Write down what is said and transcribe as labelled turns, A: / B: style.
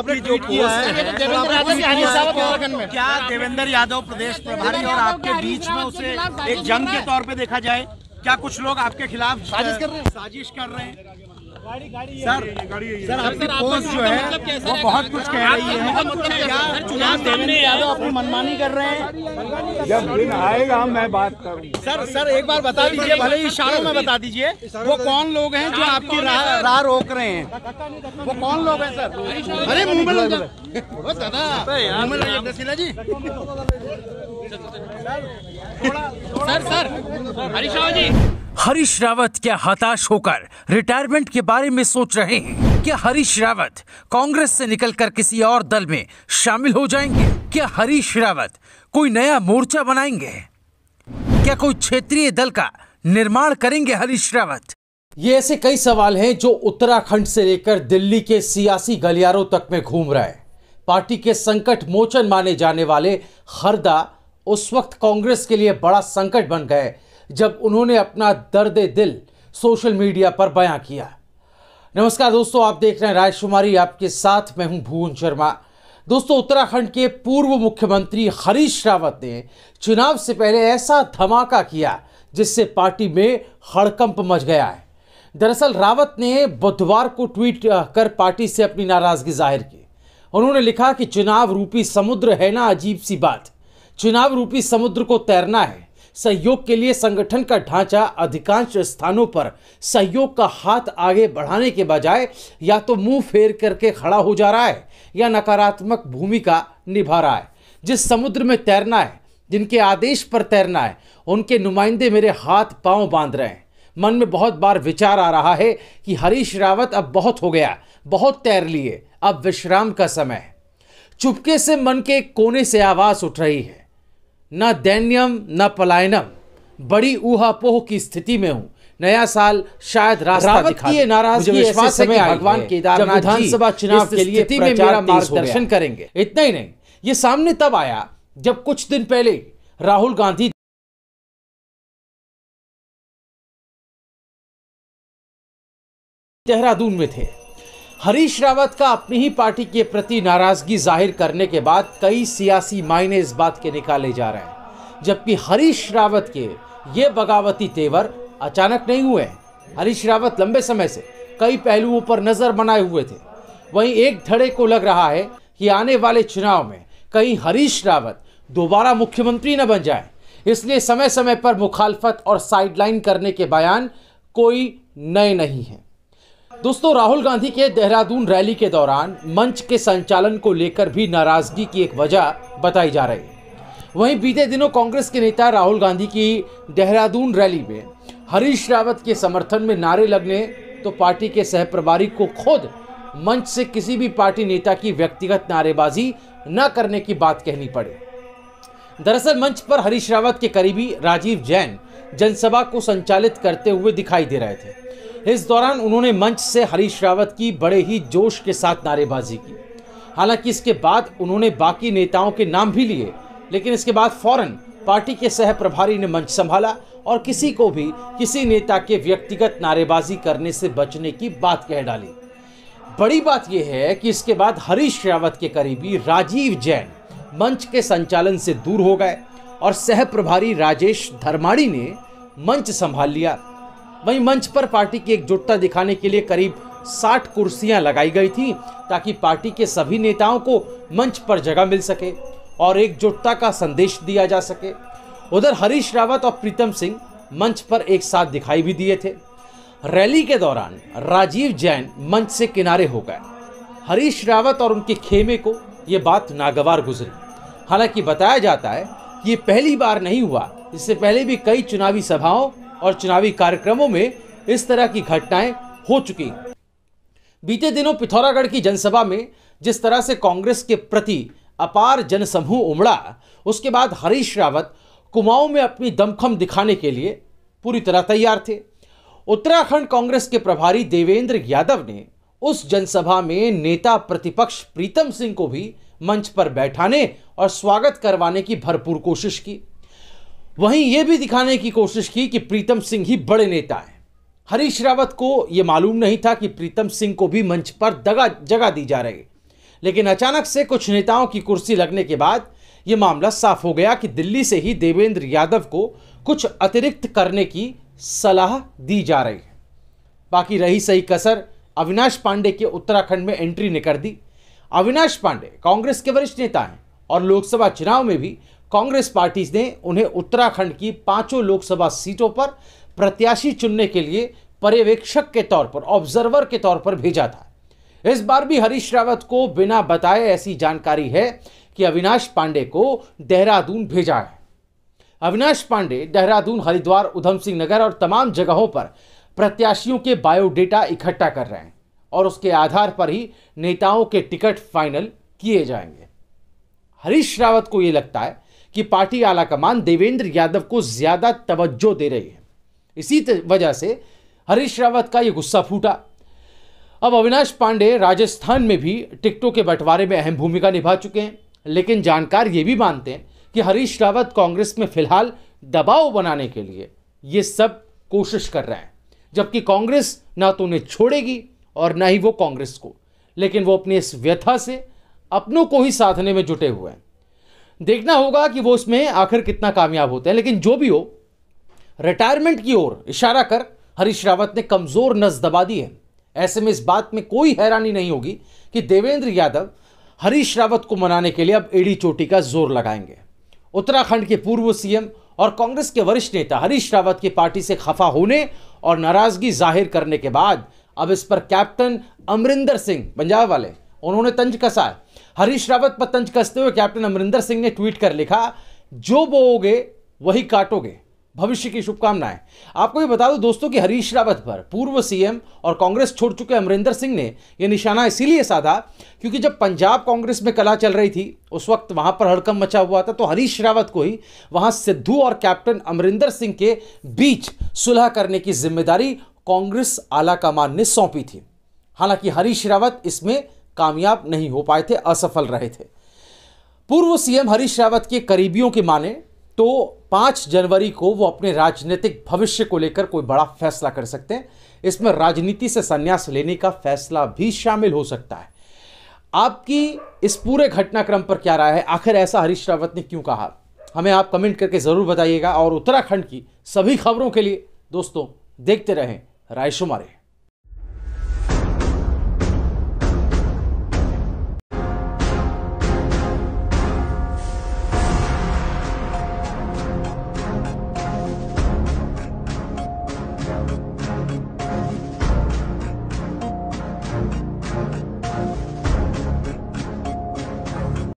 A: आपने ट्वीट किया है, क्या देवेंद्र यादव प्रदेश प्रभारी और आपके बीच में उसे एक जंग के तौर पे देखा जाए? क्या कुछ लोग आपके खिलाफ साजिश कर रहे हैं? सर आपकी पोस्ट जो है वो बहुत कुछ कह रही है। क्या देवेंद्र यादव अपनी मनमानी कर रहे हैं?
B: जब दिन आएगा मैं बात करूंगा।
A: सर एक बार बता दीजिए, भले ही इशारों में बता दीजिए, वो कौन लोग हैं जो आपकी राह रोक रहे हैं? वो कौन लोग हैं सर? अरे मुंह में लग जा दादा, मुंह में लग जा जी। सर हरीश रावत जी,
C: हरीश रावत क्या हताश होकर रिटायरमेंट के बारे में सोच रहे हैं? क्या हरीश रावत कांग्रेस से निकलकर किसी और दल में शामिल हो जाएंगे? क्या हरीश रावत कोई नया मोर्चा बनाएंगे? क्या कोई क्षेत्रीय दल का निर्माण करेंगे हरीश रावत?
D: ये ऐसे कई सवाल हैं जो उत्तराखंड से लेकर दिल्ली के सियासी गलियारों तक में घूम रहे हैं। पार्टी के संकट मोचन माने जाने वाले हरदा उस वक्त कांग्रेस के लिए बड़ा संकट बन गए जब उन्होंने अपना दर्द दिल सोशल मीडिया पर बयां किया। नमस्कार दोस्तों, आप देख रहे हैं राजकुमारी, आपके साथ मैं हूं भुवन शर्मा। दोस्तों, उत्तराखंड के पूर्व मुख्यमंत्री हरीश रावत ने चुनाव से पहले ऐसा धमाका किया जिससे पार्टी में हड़कंप मच गया है। दरअसल रावत ने बुधवार को ट्वीट कर पार्टी से अपनी नाराजगी जाहिर की। उन्होंने लिखा कि चुनाव रूपी समुद्र है ना अजीब सी बात, चुनाव रूपी समुद्र को तैरना है। सहयोग के लिए संगठन का ढांचा अधिकांश स्थानों पर सहयोग का हाथ आगे बढ़ाने के बजाय या तो मुंह फेर करके खड़ा हो जा रहा है या नकारात्मक भूमिका निभा रहा है। जिस समुद्र में तैरना है, जिनके आदेश पर तैरना है, उनके नुमाइंदे मेरे हाथ पांव बांध रहे हैं। मन में बहुत बार विचार आ रहा है कि हरीश रावत अब बहुत हो गया, बहुत तैर लिए, अब विश्राम का समय है। चुपके से मन के कोने से आवाज उठ रही है, न दैन्यम न पलायनम, बड़ी ऊहापोह की स्थिति में हूं, नया साल शायद रास्ता दिखा दे। नाराजगी विश्वास है कि भगवान केदारनाथ विधानसभा चुनाव के लिए में मेरा मार्गदर्शन करेंगे। इतना ही नहीं, ये सामने तब आया जब कुछ दिन पहले राहुल गांधी देहरादून में थे। हरीश रावत का अपनी ही पार्टी के प्रति नाराजगी जाहिर करने के बाद कई सियासी मायने इस बात के निकाले जा रहे हैं, जबकि हरीश रावत के ये बगावती तेवर अचानक नहीं हुए हैं। हरीश रावत लंबे समय से कई पहलुओं पर नजर बनाए हुए थे। वहीं एक धड़े को लग रहा है कि आने वाले चुनाव में कहीं हरीश रावत दोबारा मुख्यमंत्री न बन जाए, इसलिए समय समय पर मुखालफत और साइडलाइन करने के बयान कोई नए नहीं हैं। दोस्तों, राहुल गांधी के देहरादून रैली के दौरान मंच के संचालन को लेकर भी नाराजगी की एक वजह बताई जा रही है। वहीं बीते दिनों कांग्रेस के नेता राहुल गांधी की देहरादून रैली में हरीश रावत के समर्थन में नारे लगने तो पार्टी के सहप्रभारी को खुद मंच से किसी भी पार्टी नेता की व्यक्तिगत नारेबाजी न करने की बात कहनी पड़े। दरअसल मंच पर हरीश रावत के करीबी राजीव जैन जनसभा को संचालित करते हुए दिखाई दे रहे थे। इस दौरान उन्होंने मंच से हरीश रावत की बड़े ही जोश के साथ नारेबाजी की। हालांकि इसके बाद उन्होंने बाकी नेताओं के नाम भी लिए, लेकिन इसके बाद फौरन पार्टी के सह प्रभारी ने मंच संभाला और किसी को भी किसी नेता के व्यक्तिगत नारेबाजी करने से बचने की बात कह डाली। बड़ी बात यह है कि इसके बाद हरीश रावत के करीबी राजीव जैन मंच के संचालन से दूर हो गए और सह प्रभारी राजेश धर्माड़ी ने मंच संभाल लिया। वहीं मंच पर पार्टी की एकजुटता दिखाने के लिए करीब 60 कुर्सियां लगाई गई थी ताकि पार्टी के सभी नेताओं को मंच पर जगह मिल सके और एकजुटता का संदेश दिया जा सके। उधर हरीश रावत और प्रीतम सिंह मंच पर एक साथ दिखाई भी दिए थे। रैली के दौरान राजीव जैन मंच से किनारे हो गए। हरीश रावत और उनके खेमे को यह बात नागवार गुजरी। हालांकि बताया जाता है कि ये पहली बार नहीं हुआ, इससे पहले भी कई चुनावी सभाओं और चुनावी कार्यक्रमों में इस तरह की घटनाएं हो चुकी। बीते दिनों पिथौरागढ़ की जनसभा में जिस तरह से कांग्रेस के प्रति अपार जनसमूह उमड़ा, उसके बाद हरीश रावत कुमाऊं में अपनी दमखम दिखाने के लिए पूरी तरह तैयार थे। उत्तराखंड कांग्रेस के प्रभारी देवेंद्र यादव ने उस जनसभा में नेता प्रतिपक्ष प्रीतम सिंह को भी मंच पर बैठाने और स्वागत करवाने की भरपूर कोशिश की। वहीं यह भी दिखाने की कोशिश की कि प्रीतम सिंह ही बड़े नेता हैं। हरीश रावत को यह मालूम नहीं था कि प्रीतम सिंह को भी मंच पर जगह दी जा रही, लेकिन अचानक से कुछ नेताओं की कुर्सी लगने के बाद यह मामला साफ हो गया कि दिल्ली से ही देवेंद्र यादव को कुछ अतिरिक्त करने की सलाह दी जा रही है। बाकी रही सही कसर अविनाश पांडे के उत्तराखंड में एंट्री ने कर दी। अविनाश पांडे कांग्रेस के वरिष्ठ नेता हैं और लोकसभा चुनाव में भी कांग्रेस पार्टी ने उन्हें उत्तराखंड की 5 लोकसभा सीटों पर प्रत्याशी चुनने के लिए पर्यवेक्षक के तौर पर, ऑब्जर्वर के तौर पर भेजा था। इस बार भी हरीश रावत को बिना बताए ऐसी जानकारी है कि अविनाश पांडे को देहरादून भेजा है। अविनाश पांडे देहरादून, हरिद्वार, उधम सिंह नगर और तमाम जगहों पर प्रत्याशियों के बायोडेटा इकट्ठा कर रहे हैं और उसके आधार पर ही नेताओं के टिकट फाइनल किए जाएंगे। हरीश रावत को यह लगता है कि पार्टी आलाकमान देवेंद्र यादव को ज्यादा तवज्जो दे रही है। इसी वजह से हरीश रावत का यह गुस्सा फूटा। अब अविनाश पांडे राजस्थान में भी टिकटों के बंटवारे में अहम भूमिका निभा चुके हैं, लेकिन जानकार ये भी मानते हैं कि हरीश रावत कांग्रेस में फिलहाल दबाव बनाने के लिए ये सब कोशिश कर रहे हैं, जबकि कांग्रेस ना तो उन्हें छोड़ेगी और ना ही वो कांग्रेस को, लेकिन वो अपनी इस व्यथा से अपनों को ही साधने में जुटे हुए हैं। देखना होगा कि वो इसमें आखिर कितना कामयाब होते हैं, लेकिन जो भी हो, रिटायरमेंट की ओर इशारा कर हरीश रावत ने कमजोर नस दबा दी है। ऐसे में इस बात में कोई हैरानी नहीं होगी कि देवेंद्र यादव हरीश रावत को मनाने के लिए अब एड़ी चोटी का जोर लगाएंगे। उत्तराखंड के पूर्व सीएम और कांग्रेस के वरिष्ठ नेता हरीश रावत की पार्टी से खफा होने और नाराजगी जाहिर करने के बाद अब इस पर कैप्टन अमरिंदर सिंह, पंजाब वाले, उन्होंने तंज कसा है। हरीश रावत पर तंज कसते हुए कैप्टन अमरिंदर सिंह ने ट्वीट कर लिखा, जो बोओगे वही काटोगे, भविष्य की शुभकामनाएं। आपको ये बता दूं दोस्तों कि हरीश रावत पर पूर्व सीएम और कांग्रेस छोड़ चुके अमरिंदर सिंह ने यह निशाना इसीलिए साधा क्योंकि जब पंजाब कांग्रेस में कला चल रही थी उस वक्त वहां पर हड़कंप मचा हुआ था, तो हरीश रावत को ही वहां सिद्धू और कैप्टन अमरिंदर सिंह के बीच सुलह करने की जिम्मेदारी कांग्रेस आलाकमान ने सौंपी थी। हालांकि हरीश रावत इसमें कामयाब नहीं हो पाए थे, असफल रहे थे। पूर्व सीएम हरीश रावत के करीबियों की माने तो 5 जनवरी को वो अपने राजनीतिक भविष्य को लेकर कोई बड़ा फैसला कर सकते हैं। इसमें राजनीति से संन्यास लेने का फैसला भी शामिल हो सकता है। आपकी इस पूरे घटनाक्रम पर क्या राय है? आखिर ऐसा हरीश रावत ने क्यों कहा? हमें आप कमेंट करके जरूर बताइएगा और उत्तराखंड की सभी खबरों के लिए दोस्तों देखते रहें रायशुमारी।